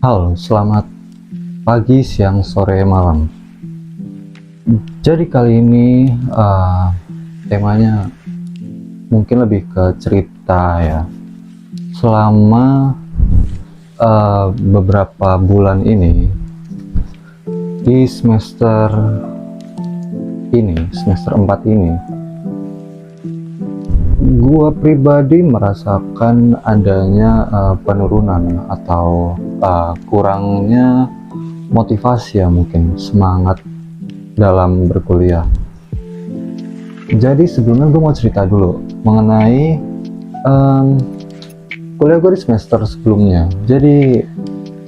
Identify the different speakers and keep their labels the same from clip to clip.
Speaker 1: Halo, selamat pagi, siang, sore, malam. Jadi kali ini temanya mungkin lebih ke cerita ya. Selama beberapa bulan ini di semester 4 ini, gua pribadi merasakan adanya penurunan atau kurangnya motivasi ya, mungkin semangat dalam berkuliah. Jadi sebelumnya gue mau cerita dulu mengenai kuliah gue di semester sebelumnya. Jadi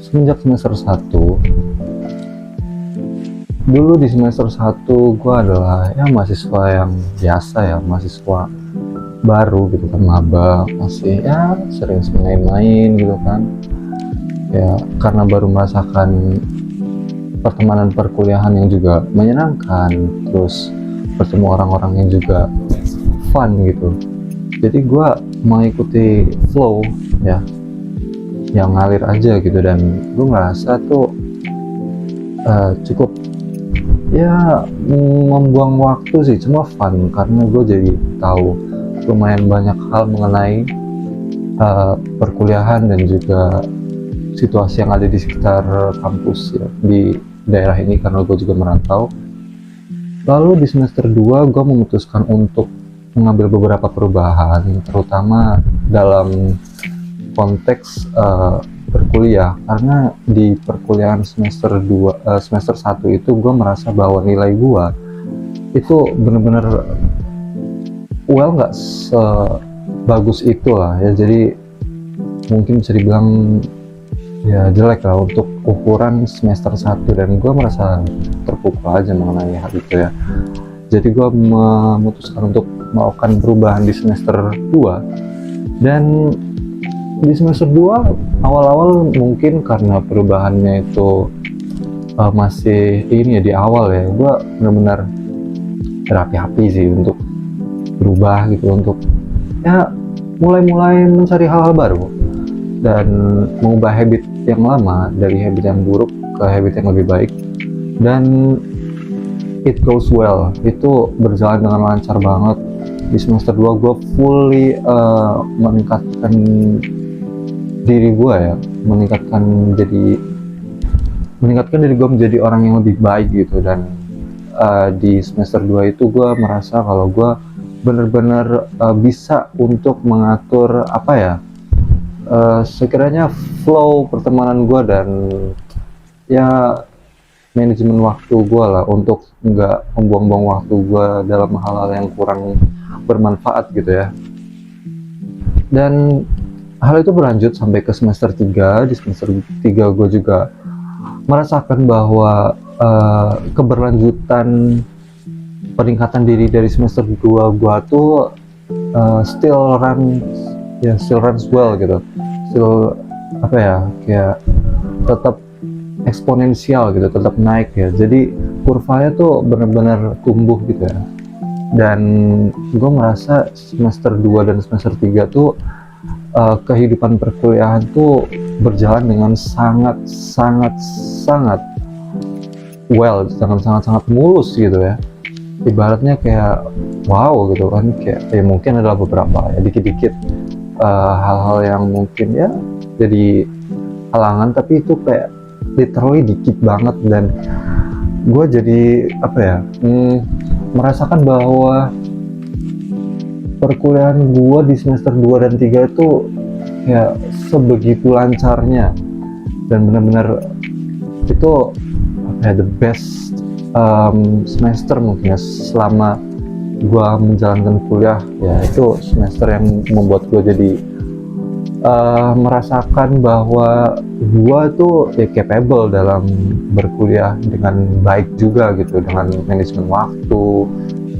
Speaker 1: semenjak semester 1, dulu di semester 1 gue adalah ya mahasiswa yang biasa ya, mahasiswa baru gitu kan, maba, masih ya sering main-main gitu kan ya, karena baru merasakan pertemanan perkuliahan yang juga menyenangkan, terus bertemu orang-orang yang juga fun gitu. Jadi gue mengikuti flow ya, yang ngalir aja gitu, dan gue ngerasa tuh cukup ya membuang waktu sih, cuma fun karena gue jadi tahu lumayan banyak hal mengenai perkuliahan dan juga situasi yang ada di sekitar kampus ya, di daerah ini karena gue juga merantau. Lalu di semester 2 gue memutuskan untuk mengambil beberapa perubahan, terutama dalam konteks berkuliah, karena di perkuliahan semester 2 semester 1 itu gue merasa bahwa nilai gue itu bener-bener nggak sebagus itulah ya, jadi mungkin bisa dibilang ya jelek lah untuk ukuran semester 1, dan gue merasa terpukul aja mengenai hal itu ya. Jadi gue memutuskan untuk melakukan perubahan di semester 2, dan di semester 2 awal-awal mungkin karena perubahannya itu masih ini ya, di awal ya, gue benar-benar berapi-api sih untuk berubah gitu, untuk ya mulai mencari hal-hal baru dan mengubah habit yang lama dari habit yang buruk ke habit yang lebih baik. Dan it goes well, itu berjalan dengan lancar banget. Di semester 2 gue fully meningkatkan diri gue ya, meningkatkan diri gue menjadi orang yang lebih baik gitu. Dan di semester 2 itu gue merasa kalau gue benar-benar bisa untuk mengatur apa ya, sekiranya flow pertemanan gue dan ya manajemen waktu gue lah, untuk nggak membuang-buang waktu gue dalam hal-hal yang kurang bermanfaat gitu ya. Dan hal itu berlanjut sampai ke semester 3. Di semester 3 gue juga merasakan bahwa keberlanjutan peningkatan diri dari semester 2 gue tuh still runs well gitu, still apa ya, kayak tetap eksponensial gitu, tetap naik ya. Jadi kurvanya tuh benar-benar tumbuh gitu ya. Dan gue merasa semester 2 dan semester 3 tuh kehidupan perkuliahan tuh berjalan dengan sangat well, sangat mulus gitu ya. Ibaratnya kayak wow gitu kan, kayak ya mungkin adalah beberapa ya dikit-dikit hal-hal yang mungkin ya jadi halangan, tapi itu kayak literally dikit banget. Dan gue jadi apa ya, merasakan bahwa perkuliahan gue di semester 2 dan 3 itu ya sebegitu lancarnya, dan benar-benar itu apa ya, the best semester mungkin ya selama gue menjalankan kuliah ya. Itu semester yang membuat gue jadi merasakan bahwa gue tuh ya capable dalam berkuliah dengan baik juga gitu, dengan manajemen waktu,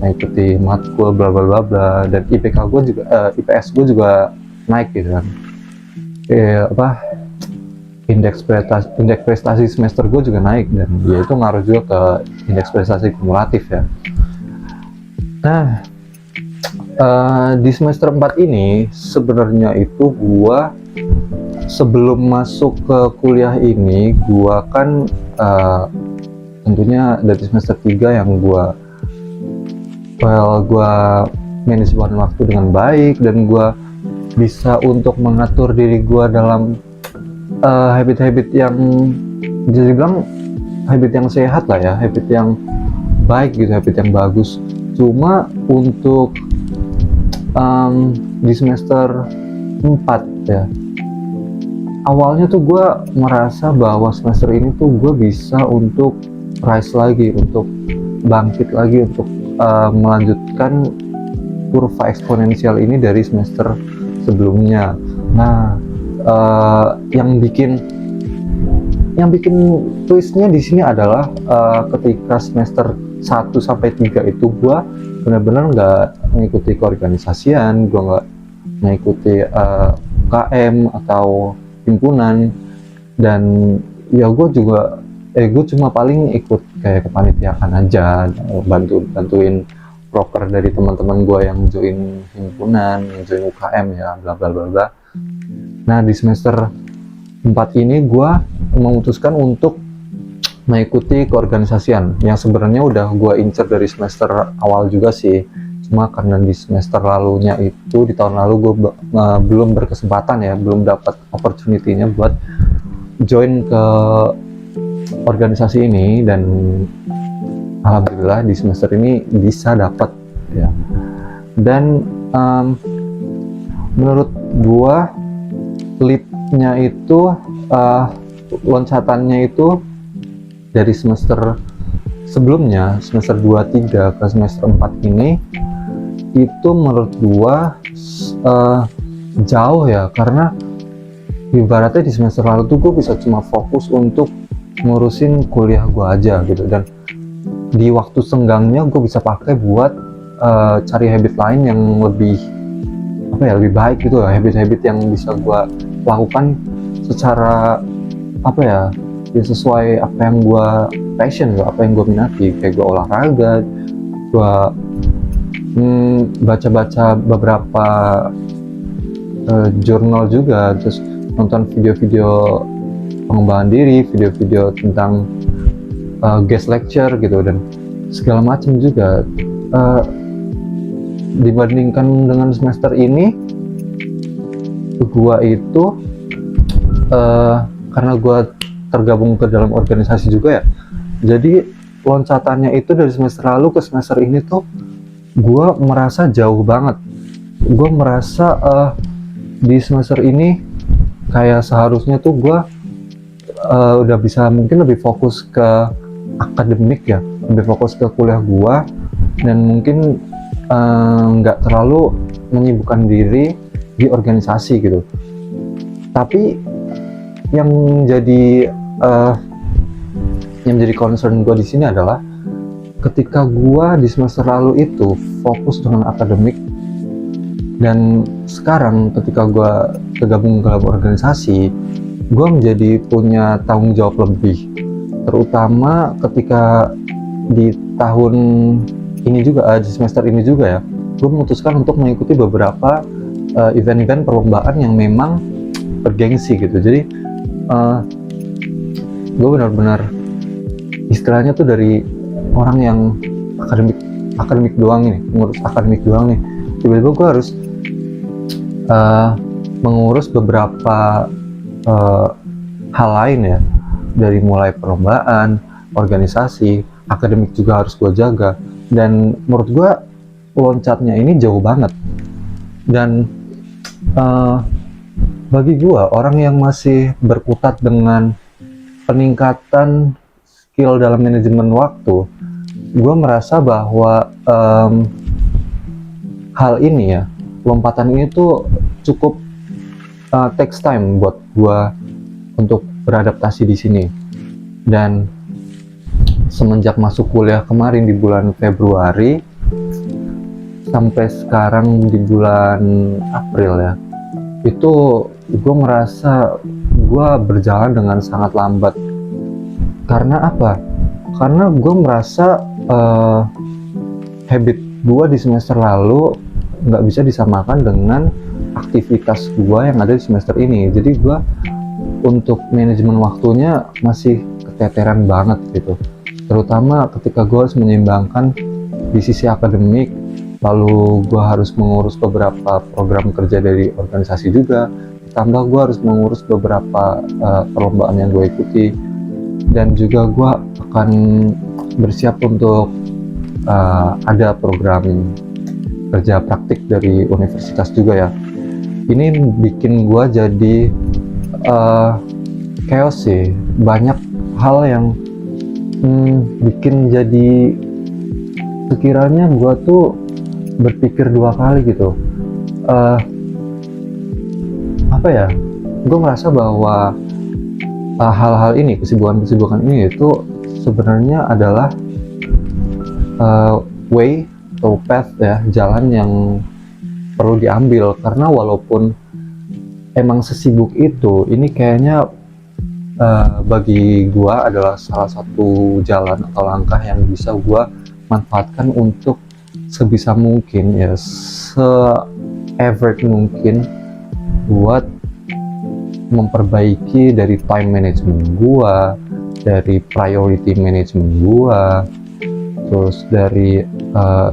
Speaker 1: mengikuti matkul bla bla bla bla, dan IPK gue juga IPS gue juga naik gitu kan. Indeks prestasi semester gue juga naik, dan ya itu ngaruh juga ke indeks prestasi kumulatif ya. Nah, di semester 4 ini sebenarnya itu gua sebelum masuk ke kuliah ini gua kan tentunya dari semester 3 yang gua manage waktu dengan baik, dan gua bisa untuk mengatur diri gua dalam habit-habit yang bisa dibilang habit yang sehat lah ya, habit yang baik gitu, habit yang bagus. Cuma untuk di semester 4 ya, awalnya tuh gue merasa bahwa semester ini tuh gue bisa untuk rise lagi, untuk bangkit lagi, untuk melanjutkan kurva eksponensial ini dari semester sebelumnya. Nah, yang bikin twistnya di sini adalah ketika semester 1 sampai 3 itu gue benar-benar nggak mengikuti keorganisasian, gue nggak mengikuti KM atau himpunan, dan ya gue cuma paling ikut kayak kepanitiaan aja, bantuin proker dari teman-teman gue yang join himpunan, yang join UKM ya, bla bla bla bla. Nah, di semester 4 ini gue memutuskan untuk mengikuti keorganisasian yang sebenarnya udah gue incer dari semester awal juga sih. Cuma karena di semester lalunya itu, di tahun lalu gue belum berkesempatan ya, belum dapat opportunity-nya buat join ke organisasi ini, dan alhamdulillah di semester ini bisa dapat ya. Dan menurut gue leap-nya itu loncatannya itu dari semester sebelumnya, semester 2-3 ke semester 4 ini, itu menurut gua jauh ya, karena ibaratnya di semester lalu tuh gue bisa cuma fokus untuk ngurusin kuliah gua aja gitu, dan di waktu senggangnya gue bisa pakai buat cari habit lain yang lebih lebih baik gitu lah, habit-habit yang bisa gua lakukan secara sesuai apa yang gue passion, apa yang gue minati. Kayak gue olahraga, gue baca-baca beberapa jurnal juga, terus nonton video-video pengembangan diri, video-video tentang guest lecture gitu, dan segala macam juga. Dibandingkan dengan semester ini, gue itu karena gue tergabung ke dalam organisasi juga ya, jadi loncatannya itu dari semester lalu ke semester ini tuh gue merasa jauh banget. Gue merasa di semester ini kayak seharusnya tuh gue udah bisa mungkin lebih fokus ke akademik ya, lebih fokus ke kuliah gue, dan mungkin nggak terlalu menyibukkan diri di organisasi gitu. Tapi yang menjadi concern gue di sini adalah ketika gue di semester lalu itu fokus dengan akademik, dan sekarang ketika gue tergabung dalam organisasi, gue menjadi punya tanggung jawab lebih, terutama ketika di tahun ini juga, di semester ini juga ya, gue memutuskan untuk mengikuti beberapa event-event perlombaan yang memang bergengsi gitu. Jadi gue benar-benar istilahnya tuh dari orang yang akademik doang nih, ngurus akademik doang nih, tiba-tiba gue harus mengurus beberapa hal lain ya, dari mulai perlombaan, organisasi, akademik juga harus gue jaga. Dan menurut gue loncatnya ini jauh banget. Dan bagi gue, orang yang masih berkutat dengan peningkatan skill dalam manajemen waktu, gue merasa bahwa hal ini ya, lompatan ini tuh cukup takes time buat gue untuk beradaptasi di sini. Dan semenjak masuk kuliah kemarin di bulan Februari sampai sekarang di bulan April ya, itu gue merasa gue berjalan dengan sangat lambat. Karena apa? Karena gue merasa habit gue di semester lalu nggak bisa disamakan dengan aktivitas gue yang ada di semester ini. Jadi gue untuk manajemen waktunya masih keteteran banget gitu, terutama ketika gue harus menyeimbangkan di sisi akademik, lalu gue harus mengurus beberapa program kerja dari organisasi juga, ditambah gue harus mengurus beberapa perlombaan yang gue ikuti, dan juga gue akan bersiap untuk ada program kerja praktik dari universitas juga ya. Ini bikin gue jadi chaos sih, banyak hal yang bikin jadi sekiranya gue tuh berpikir dua kali gitu. Apa ya, gue merasa bahwa hal-hal ini, kesibukan ini itu sebenarnya adalah way atau path ya, jalan yang perlu diambil, karena walaupun emang sesibuk itu, ini kayaknya bagi gua adalah salah satu jalan atau langkah yang bisa gua manfaatkan untuk sebisa mungkin ya, se-effort mungkin buat memperbaiki dari time management gua, dari priority management gua, terus dari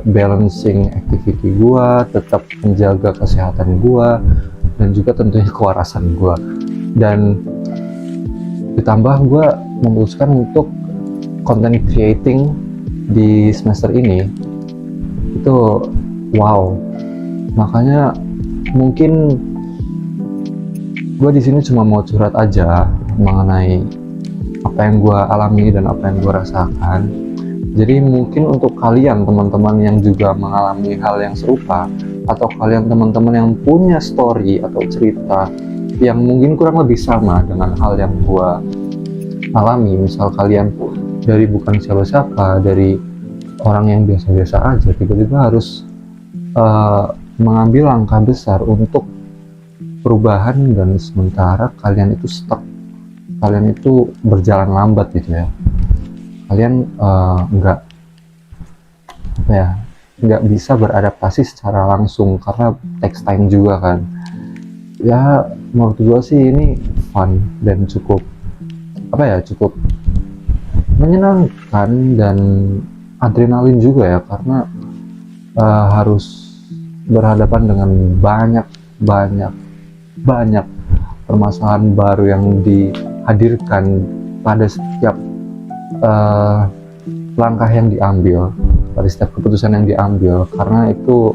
Speaker 1: balancing activity gua, tetap menjaga kesehatan gua, dan juga tentunya kewarasan gue. Dan ditambah gue memutuskan untuk content creating di semester ini itu wow. Makanya mungkin gue di sini cuma mau curhat aja mengenai apa yang gue alami dan apa yang gue rasakan. Jadi mungkin untuk kalian teman-teman yang juga mengalami hal yang serupa, atau kalian teman-teman yang punya story atau cerita yang mungkin kurang lebih sama dengan hal yang gua alami, misal kalian dari bukan siapa-siapa, dari orang yang biasa-biasa aja, tiba-tiba harus mengambil langkah besar untuk perubahan, dan sementara kalian itu stuck, kalian itu berjalan lambat gitu ya, kalian nggak bisa beradaptasi secara langsung karena takes time juga kan ya. Menurut gue sih ini fun dan cukup cukup menyenangkan dan adrenalin juga ya, karena harus berhadapan dengan banyak permasalahan baru yang dihadirkan pada setiap langkah yang diambil, pada setiap keputusan yang diambil, karena itu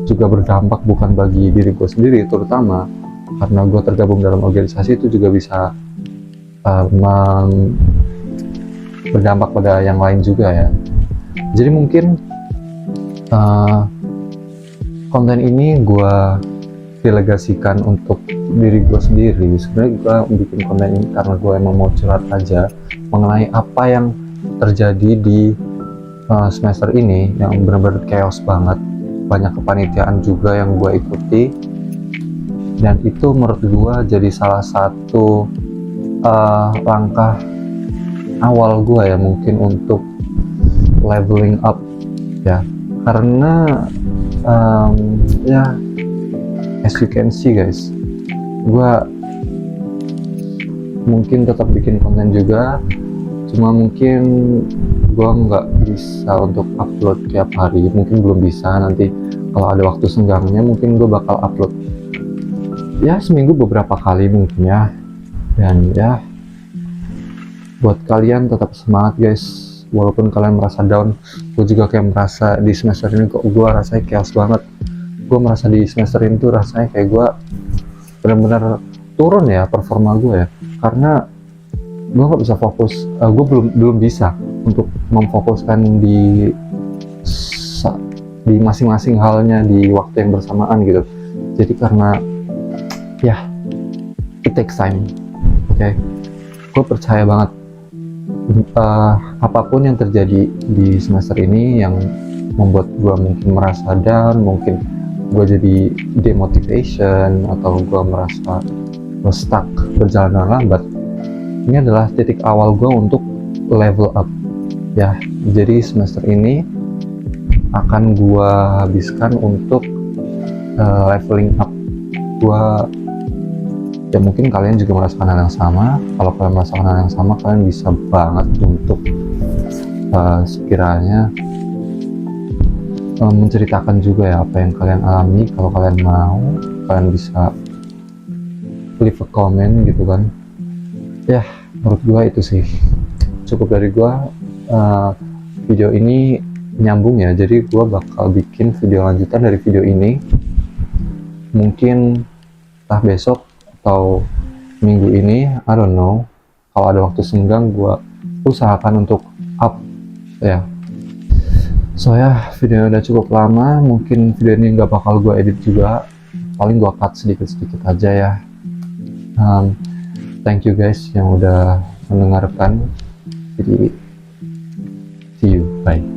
Speaker 1: juga berdampak bukan bagi diri gue sendiri, terutama karena gue tergabung dalam organisasi, itu juga bisa berdampak pada yang lain juga ya. Jadi mungkin konten ini gue delegasikan untuk diri gue sendiri. Sebenarnya gue bikin konten ini karena gue emang mau curhat aja mengenai apa yang terjadi di semester ini yang benar-benar chaos banget, banyak kepanitiaan juga yang gue ikuti, dan itu menurut gue jadi salah satu langkah awal gue ya mungkin untuk leveling up ya, karena ya as you can see guys, gue mungkin tetap bikin konten juga, cuma mungkin gue nggak bisa untuk upload tiap hari, mungkin belum bisa. Nanti kalau ada waktu senggangnya mungkin gue bakal upload ya seminggu beberapa kali mungkin ya. Dan ya buat kalian tetap semangat guys, walaupun kalian merasa down. Gue juga kayak merasa di semester ini kok gue rasanya chaos banget. Gue merasa di semester ini tuh rasanya kayak gue benar-benar turun ya performa gue ya, karena gue nggak bisa fokus. Gue belum bisa untuk memfokuskan di masing-masing halnya di waktu yang bersamaan gitu. Jadi karena ya it takes time. Oke, gue percaya banget apapun yang terjadi di semester ini yang membuat gue mungkin merasa down, mungkin gue jadi demotivation, atau gue merasa stuck, berjalan dengan lambat, ini adalah titik awal gue untuk level up ya. Jadi semester ini akan gue habiskan untuk leveling up gua ya mungkin kalian juga merasakan hal yang sama. Kalau kalian merasakan hal yang sama, kalian bisa banget untuk sekiranya menceritakan juga ya apa yang kalian alami. Kalau kalian mau, kalian bisa leave a comment gitu kan ya. Menurut gua itu sih cukup dari gua. Video ini nyambung ya, jadi gua bakal bikin video lanjutan dari video ini mungkin entah besok atau minggu ini, I don't know. Kalau ada waktu senggang gua usahakan untuk up ya. So ya, videonya udah cukup lama, mungkin video ini nggak bakal gua edit juga, paling gua cut sedikit-sedikit aja ya. Thank you guys yang udah mendengarkan. Jadi see you, bye.